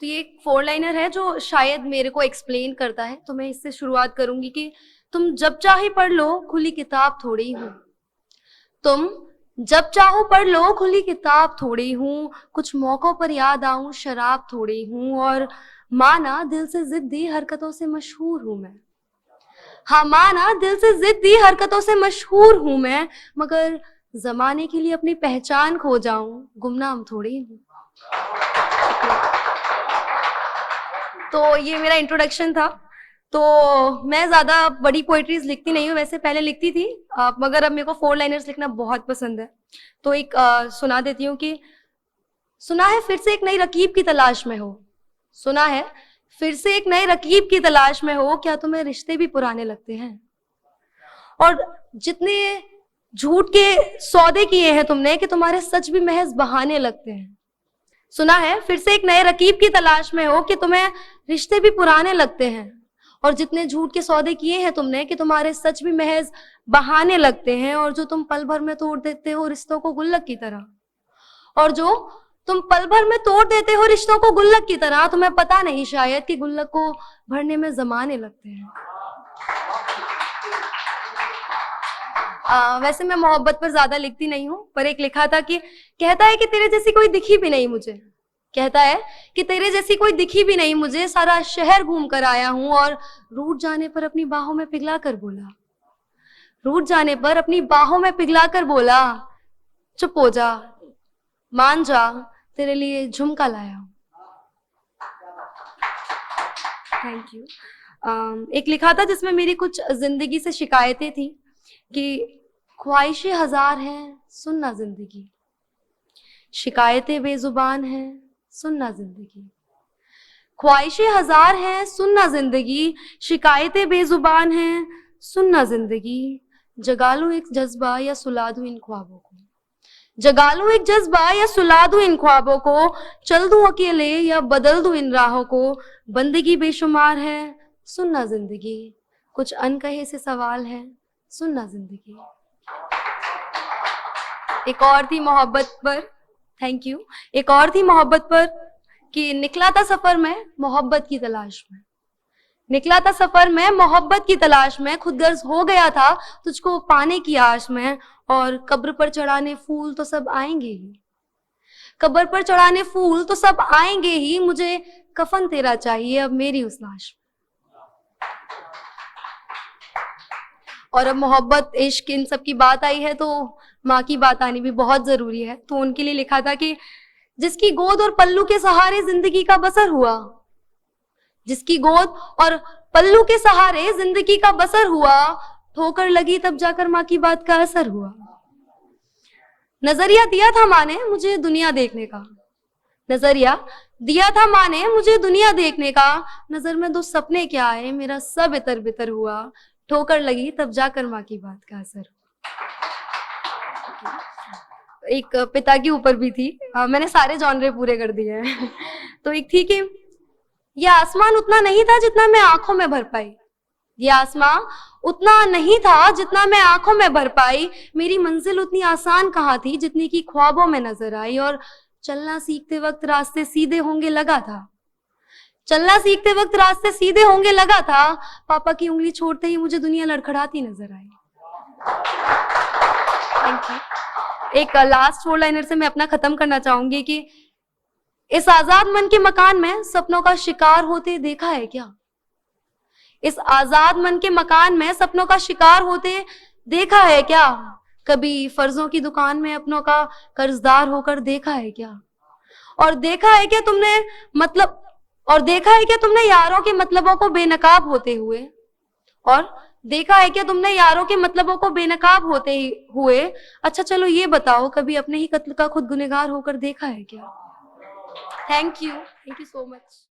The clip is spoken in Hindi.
तो ये एक 4 लाइनर है जो शायद मेरे को एक्सप्लेन करता है, तो मैं इससे शुरुआत करूंगी कि तुम जब चाहे पढ़ लो, खुली किताब थोड़ी हूँ। तुम जब चाहो पढ़ लो, खुली किताब थोड़ी हूँ। कुछ मौकों पर याद आऊं, शराब थोड़ी हूँ। और माना दिल से जिद्दी हरकतों से मशहूर हूँ मैं। हाँ, माना दिल से जिद्दी हरकतों से मशहूर हूँ मैं, मगर जमाने के लिए अपनी पहचान खो जाऊं, गुमनाम थोड़ी हूँ। तो ये मेरा इंट्रोडक्शन था। तो मैं ज्यादा बड़ी पोएट्रीज लिखती नहीं हूँ, वैसे पहले लिखती थी, मगर अब मेरे को 4 लाइनर्स लिखना बहुत पसंद है। तो एक सुना देती हूँ कि सुना है फिर से एक नई रकीब की तलाश में हो। सुना है फिर से एक नई रकीब की तलाश में हो। क्या तुम्हें रिश्ते भी पुराने लगते हैं? और जितने झूठ के सौदे किए हैं तुमने कि तुम्हारे सच भी महज बहाने लगते हैं। सुना है फिर से एक नए रकीब की तलाश में हो कि तुम्हें रिश्ते भी पुराने लगते हैं। और जितने झूठ के सौदे किए हैं तुमने कि तुम्हारे सच भी महज बहाने लगते हैं। और जो तुम पल भर में तोड़ देते हो रिश्तों को गुल्लक की तरह। और जो तुम पल भर में तोड़ देते हो रिश्तों को गुल्लक की तरह, तुम्हें पता नहीं शायद कि गुल्लक को भरने में जमाने लगते हैं। वैसे मैं मोहब्बत पर ज्यादा लिखती नहीं हूँ, पर एक लिखा था कि कहता है कि तेरे जैसी कोई दिखी भी नहीं मुझे। कहता है कि तेरे जैसी कोई दिखी भी नहीं मुझे। सारा शहर घूम कर आया हूँ और रूठ जाने पर अपनी बाहों में पिघला कर बोला। रूठ जाने पर अपनी बाहों में पिघला कर बोला, चुप हो जा, मान जा, तेरे लिए झुमका लाया हूँ। Thank you. एक लिखा था जिसमें मेरी कुछ जिंदगी से शिकायतें थी कि ख्वाहिशें हजार हैं, सुनना जिंदगी। शिकायतें बेजुबान हैं, सुनना जिंदगी। ख्वाहिशें हजार हैं, सुनना जिंदगी। शिकायतें बेजुबान हैं, सुनना जिंदगी। जगा लूं एक जज्बा या सुला दूं इन ख्वाबों को। जगा लूं एक जज्बा या सुला दूं इन ख्वाबों को। चल दूं अकेले या बदल दूं इन राहों को। बंदगी बेशुमार है, सुनना जिंदगी। कुछ अनकहे से सवाल है, सुनना जिंदगी। एक और थी मोहब्बत पर, थैंक यू। एक और थी मोहब्बत पर कि निकला था सफर में मोहब्बत की तलाश में। निकला था सफर में मोहब्बत की तलाश में। खुदगर्ज हो गया था तुझको पाने की आश में। और कब्र पर चढ़ाने फूल तो सब आएंगे ही। कब्र पर चढ़ाने फूल तो सब आएंगे ही। मुझे कफन तेरा चाहिए अब मेरी उस लाश में। और अब मोहब्बत, इश्क, इन सब की बात आई है तो माँ की बात आनी भी बहुत जरूरी है। तो उनके लिए लिखा था कि जिसकी गोद और पल्लू के सहारे जिंदगी का बसर हुआ। जिसकी गोद और पल्लू के सहारे जिंदगी का बसर हुआ। ठोकर लगी तब जाकर माँ की बात का असर हुआ। नजरिया दिया था माँ ने मुझे दुनिया देखने का। नजरिया दिया था माँ ने मुझे दुनिया देखने का। नजर में 2 सपने क्या आए, मेरा सब इतर बितर हुआ। ठोकर लगी तब जाकर माँ की बात का असर हुआ। एक पिता के ऊपर भी थी। मैंने सारे जॉनरे पूरे कर दिए हैं। तो एक थी कि ये आसमान उतना नहीं था जितना मैं आंखों में भर पाई। ये आसमान उतना नहीं था जितना मैं आंखों में भर पाई। मेरी मंजिल उतनी आसान कहाँ थी जितनी की ख्वाबों में नजर आई। और चलना सीखते वक्त रास्ते सीधे होंगे लगा था। चलना सीखते वक्त रास्ते सीधे होंगे लगा था। पापा की उंगली छोड़ते ही मुझे दुनिया लड़खड़ाती नजर आई। Thank you. एक लास्ट 4 लाइनर से मैं अपना खत्म करना चाहूंगी कि इस आजाद मन के मकान में सपनों का शिकार होते देखा है क्या? इस आजाद मन के मकान में सपनों का शिकार होते देखा है क्या? कभी फर्जों की दुकान में अपनों का कर्जदार होकर देखा है क्या? और देखा है क्या तुमने यारों के मतलबों को बेनकाब होते हुए? और देखा है क्या तुमने यारों के मतलबों को बेनकाब होते हुए? अच्छा चलो ये बताओ, कभी अपने ही कत्ल का खुद गुनहगार होकर देखा है क्या? Thank you so much.